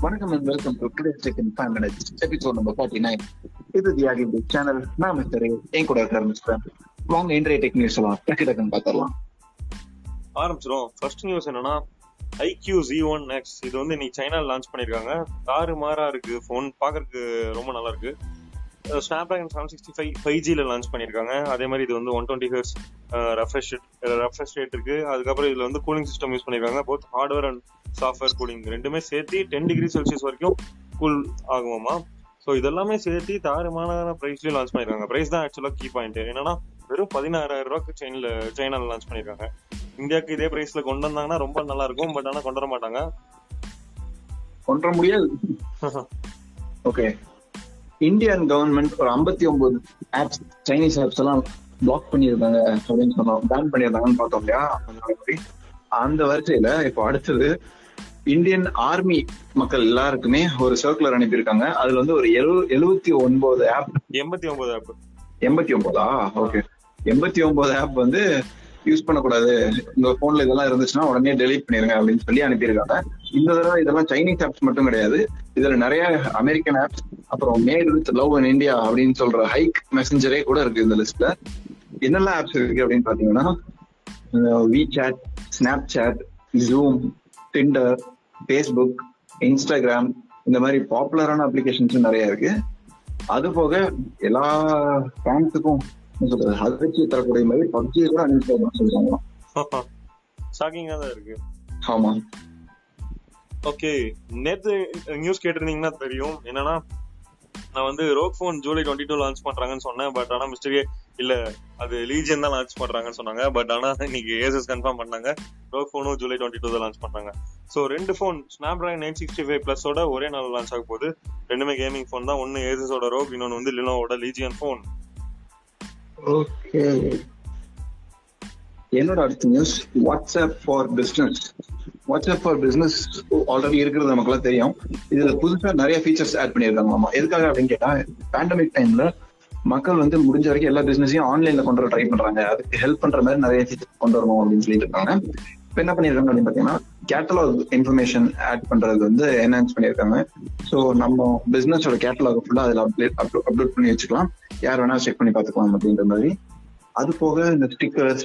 வணக்கம் and welcome to today's Tech in 5 minutes, episode number 49. இது தி ஆகிய சேனல். நான் மிஸ்டர் என் கூட இருக்காரு மிஸ்டர். வாங்க இன்றைய டெக் நியூஸ் எல்லாம் டக்குன்னு பார்த்துடலாம். ஆரம்பிச்சிடும். ஃபர்ஸ்ட் நியூஸ் என்னன்னா, iQoo Z1x இது வந்து இன்னைக்கு சைனால லான்ச் பண்ணிருக்காங்க. தாறுமாறா இருக்கு, போன் பாக்குறதுக்கு ரொம்ப நல்லா இருக்கு. ஸ்னாப்டிராகன் 765 5Gல லான்ச் பண்ணிருக்காங்க. அதே மாதிரி இது வந்து 120 Hz ரெஃப்ரெஷ் ரேட் இருக்கு. அதுக்கப்புறம் இதுல வந்து கூலிங் சிஸ்டம் யூஸ் பண்ணிருக்காங்க. Both hardware and software cooling ரெண்டுமே சேர்த்து 10 டிகிரி செல்சியஸ் வரைக்கும் கூல் ஆகுமாமா. ஸோ இதெல்லாமே சேர்த்து தாறுமான பிரைஸ்லயும் லான்ச் பண்ணிருக்காங்க. பிரைஸ் தான் ஆக்சுவலா கீ பாயிண்ட். என்னன்னா வெறும் 16,000 ரூபாய்க்கு சைனால லான்ச் பண்ணிருக்காங்க. இந்தியாவுக்கு இதே பிரைஸ்ல கொண்டு வந்தாங்கன்னா ரொம்ப நல்லா இருக்கும். பட் ஆனா கொண்டு வர மாட்டாங்க, கொண்டு வர முடியாது. ஓகே, இந்தியன் கவர்மெண்ட் ஒரு 59 ஆப்ஸ், சைனீஸ் ஆப்ஸ் எல்லாம் பிளாக் பண்ணியிருந்தாங்க அப்படின்னு சொன்னோம், பேன் பண்ணியிருந்தாங்கன்னு பார்த்தோம் இல்லையா. அந்த வரிசையில இப்போ அடுத்தது இந்தியன் ஆர்மி மக்கள் எல்லாருக்குமே ஒரு சர்க்குலர் அனுப்பியிருக்காங்க. அதுல வந்து ஒரு 79 ஆப் 89 ஓகே 89 ஆப் வந்து யூஸ் பண்ணக்கூடாது, உங்க போன்ல இதெல்லாம் இருந்துச்சுன்னா உடனே டெலீட் பண்ணிருங்க அப்படின்னு சொல்லி அனுப்பியிருக்காங்க. இந்த தடவை இதெல்லாம் சைனீஸ் ஆப்ஸ் மட்டும் கிடையாது, இதுல நிறைய அமெரிக்கன் ஆப்ஸ், அப்புறம் mat with love in India அப்படின்னு சொல்ற ஹைக் மெசஞ்சரே கூட இருக்கு இந்த லிஸ்ட்ல. என்னெல்லாம் ஆப்ஸ் இருக்கு அப்படின்னு பாத்தீங்கன்னா, VSAT, Snapchat, zoom, Tinder, Facebook, Instagram, இந்த மாதிரி பாப்புலரான அப்ளிகேஷன்ஸும் நிறைய இருக்கு. அது போக எல்லா ஃபேன்ஸுக்கும் அதிர்ச்சி தரக்கூடிய மாதிரி பப்ஜி கூட அன்இன்ஸ்டால் சொல்றாங்க. ஷாக்கிங்கா தான் இருக்கு. ஆமா, ஓகே. நேத்து நியூஸ் கேட்டிருந்தீங்கன்னா தெரியும். என்னன்னா, நான் வந்து ROG Phone July 22 லான்ச் பண்றாங்கன்னு சொன்னேன். பட் ஆனா மிஸ்டேக் இல்ல, அது லீஜன் தான் லான்ச் பண்றாங்கன்னு சொன்னாங்க. பட் ஆனா இன்னைக்கு Asus கன்ஃபார்ம் பண்ணாங்க, ROG Phone July 22 தான் லான்ச் பண்றாங்க. சோ ரெண்டு போன் ஸ்னாப்டிராகன் 865 பிளஸ் ஓட ஒரே நாள் லான்ச் ஆக போகுது. ரெண்டுமே கேமிங் போன் தான். ஒன்னு Asus ஓட ROG, இன்னொன்னு வந்து Lenovoட Legion போன். ஓகே, என்னோட அடுத்த news WhatsApp for business. WhatsApp for business already இருக்கிறது நமக்குலாம் தெரியும். இதுல புதுசா நிறைய ஃபீச்சர்ஸ் ஆட் பண்ணியிருக்காங்க. எதுக்காக அப்படின்னு கேட்டா, பேண்டமிக் டைம்ல மக்கள் வந்து முடிஞ்ச வரைக்கும் எல்லா பிசினஸையும் ஆன்லைன்ல கொண்டு வர ட்ரை பண்றாங்க. அதுக்கு ஹெல்ப் பண்ற மாதிரி நிறைய ஃபீச்சர்ஸ் கொண்டு வரணும் அப்படின்னு சொல்லிட்டு இருக்காங்க. இப்ப என்ன பண்ணிருக்காங்க அப்படின்னு பாத்தீங்கன்னா, கேட்டலாக் இன்ஃபர்மேஷன் ஆட் பண்றது வந்து என்ஹான்ஸ் பண்ணிருக்காங்க. ஸோ நம்ம பிசினஸோட கேட்டலாக் ஃபுல்லா அதுல அப்லோட் பண்ணி வச்சுக்கலாம், யார் வேணா செக் பண்ணி பாத்துக்கலாம் அப்படின்ற மாதிரி. அது போக இந்த ஸ்டிக்கர்ஸ்,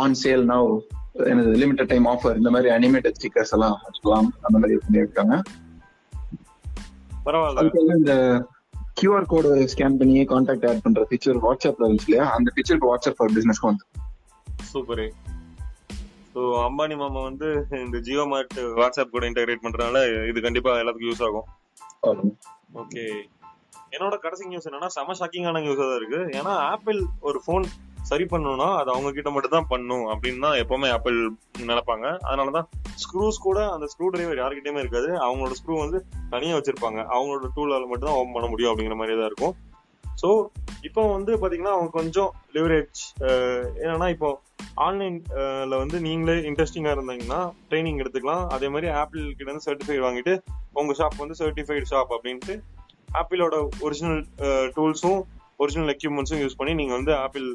ஆன் சேல் நவ், எனது லிமிடெட் டைம் ஆஃபர், இந்த மாதிரி அனிமேட்டட் ஸ்டிக்கர்ஸ் எல்லாம் வச்சுக்கலாம், அந்த மாதிரி பண்ணியிருக்காங்க. இந்த QR கோடு ஸ்கேன் பண்ணி கான்டாக்ட் ஆட் பண்ற ஃபீச்சர் வாட்ஸ்அப்ல இருந்துச்சு இல்லையா, அந்த ஃபீச்சர் வாட்ஸ்அப் ஃபார் பிசினஸ் வந்து சூப்பர். ஸோ அம்பானி மாமா வந்து இந்த ஜியோ மார்ட் வாட்ஸ்அப் கூட இன்டகிரேட் பண்றதுனால இது கண்டிப்பா எல்லாத்துக்கும் யூஸ் ஆகும். ஓகே, என்னோட கடைசி நியூஸ் என்னன்னா, செம ஷாக்கிங்கான நியூஸா தான் இருக்கு. ஏன்னா ஆப்பிள் ஒரு போன் சரி பண்ணணும்னா அது அவங்க கிட்ட மட்டும் தான் பண்ணும் அப்படின்னு தான் எப்பவுமே ஆப்பிள் நினைப்பாங்க. அதனாலதான் ஸ்க்ரூஸ் கூட, அந்த ஸ்க்ரூ டிரைவர் யாருக்கிட்டயுமே இருக்காது. அவங்களோட ஸ்க்ரூ வந்து தனியா வச்சிருப்பாங்க, அவங்களோட டூலால மட்டும் தான் ஓபன் பண்ண முடியும் அப்படிங்கிற மாதிரி தான் இருக்கும். ஸோ இப்போ வந்து பாத்தீங்கன்னா அவங்க கொஞ்சம் லிவரேஜ், என்னன்னா இப்போ ஆன்லைன்ல வந்து நீங்களே இன்ட்ரெஸ்டிங்கா இருந்தீங்கன்னா ட்ரைனிங் எடுத்துக்கலாம். அதே மாதிரி ஆப்பிள் கிட்ட இருந்து சர்டிஃபைட் வாங்கிட்டு உங்க ஷாப் வந்து சர்டிஃபைடு ஷாப் அப்படின்ட்டு ஆப்பிளோட ஒரிஜினல் டூல்ஸும் ஒரிஜினல் எக்யூப்மெண்ட்ஸும் யூஸ் பண்ணி நீங்க வந்து ஆப்பிள்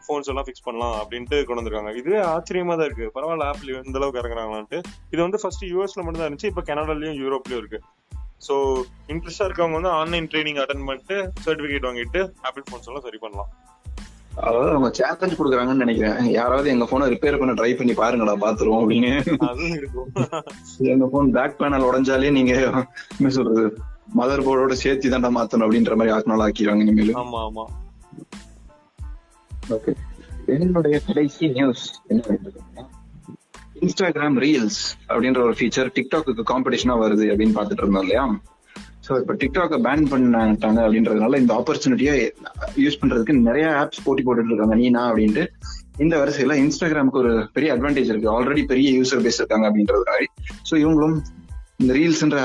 போன்ஸ் எல்லாம் ஃபிக்ஸ் பண்ணலாம் அப்படின்ட்டு கொண்டு வந்திருக்காங்க. இதுவே ஆச்சரியமா தான் இருக்கு. பரவாயில்ல, ஆப்பிள் இந்த அளவுக்கு இறங்குறாங்களான்ட்டு. இது வந்து ஃபர்ஸ்ட் யூஎஸ்ல மட்டும் தான் இருந்துச்சு, இப்போ கனடாலயும் யூரோப்லயும் இருக்கு. ஸோ இன்ட்ரெஸ்டா இருக்கவங்க வந்து ஆன்லைன் ட்ரைனிங் அட்டென்ட் பண்ணிட்டு சர்டிஃபிகேட் வாங்கிட்டு ஆப்பிள் போன்ஸ் எல்லாம் சரி பண்ணலாம். அதாவது அவங்க சேலஞ்ச் கொடுக்குறாங்கன்னு நினைக்கிறேன், யாராவது எங்க போனை ரிப்பேர் பண்ண ட்ரை பண்ணி பாருங்கடா பாத்துருவோம் அப்படின்னு. அதுவும் இருக்கும். எங்க போன் பேக் பேனல் உடஞ்சாலே நீங்க என்ன சொல்றது, மதர் போர்டோட சேர்த்து தாண்டா மாத்தணும் அப்படின்ற மாதிரி ஆக்கினால ஆக்கிடுவாங்க இனிமேல். ஆமா ஆமா. ஓகே, என்னுடைய கடைசி நியூஸ் என்ன, இன்ஸ்டாகிராம் ரீல்ஸ் அப்படின்ற ஒரு ஃபீச்சர் டிக்டாக்கு காம்படிஷனா வருது அப்படின்னு பாத்துட்டு இருந்தோம் இல்லையா. ஸோ இப்போ டிக்டாக்கை பேன் பண்ணிட்டாங்க அப்படின்றதுனால இந்த ஆப்பர்ச்சுனிட்டியை யூஸ் பண்றதுக்கு நிறைய ஆப்ஸ் போட்டி போட்டுட்டு இருக்காங்க, நீனா அப்படின்ட்டு. இந்த வரிசையில இன்ஸ்டாகிராமுக்கு ஒரு பெரிய அட்வான்டேஜ் இருக்கு, ஆல்ரெடி பெரிய யூசர் பேஸ் இருக்காங்க அப்படின்றதுனால. ஸோ இவங்களும் இந்த ரீல்ஸ்ன்ற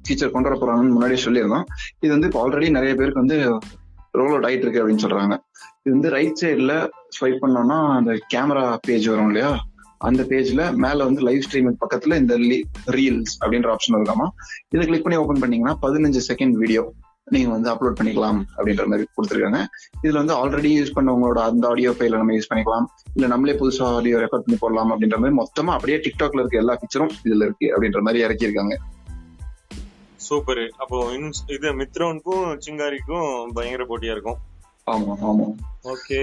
ஃபீச்சர் கொண்டு வர போறாங்கன்னு முன்னாடியே சொல்லியிருந்தோம். இது வந்து இப்போ ஆல்ரெடி நிறைய பேருக்கு வந்து ரோல் அவுட் ஆயிட்டு இருக்கு அப்படின்னு சொல்றாங்க. இது வந்து ரைட் சைட்ல ஸ்வைப் பண்ணோம்னா அந்த கேமரா பேஜ் வரும் இல்லையா, அந்த பேஜ்ல மேல வந்து லைவ் ஸ்ட்ரீமிங் பக்கத்துல இந்த ரீல்ஸ் அப்படின்ற ஆப்ஷன் இருக்காமா. இதை கிளிக் பண்ணி ஓபன் பண்ணீங்கன்னா 15 செகண்ட் வீடியோ நீங்க வந்து அப்லோட் பண்ணிக்கலாம் அப்படின்ற மாதிரி கொடுத்துருக்காங்க. இதுல வந்து ஆல்ரெடி யூஸ் பண்ணவங்களோட அந்த ஆடியோ ஃபைல நம்ம யூஸ் பண்ணிக்கலாம், இல்ல நம்மளே புதுசா ஆடியோ ரெக்கார்ட் பண்ணி போடலாம் அப்படின்ற மாதிரி மொத்தமா அப்படியே டிக்டாக்ல இருக்க எல்லா ஃபீச்சரும் இதுல இருக்கு அப்படின்ற மாதிரி இறக்கியிருக்காங்க. சூப்பர். அப்போ இது மித்ரோனுக்கும் சிங்காரிக்கும் பயங்கர போட்டியா இருக்கும். ஆமா ஆமா. ஓகே,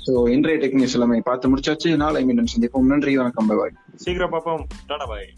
சோ இன்றைய டெக் நியூஸ் எல்லாமே பார்த்து முடிச்சாச்சு. நாளை மீண்டும் சந்திப்போம். நன்றி, வணக்கம், பாய். சீக்கிரம் பாப்போம். டாடா பாய்.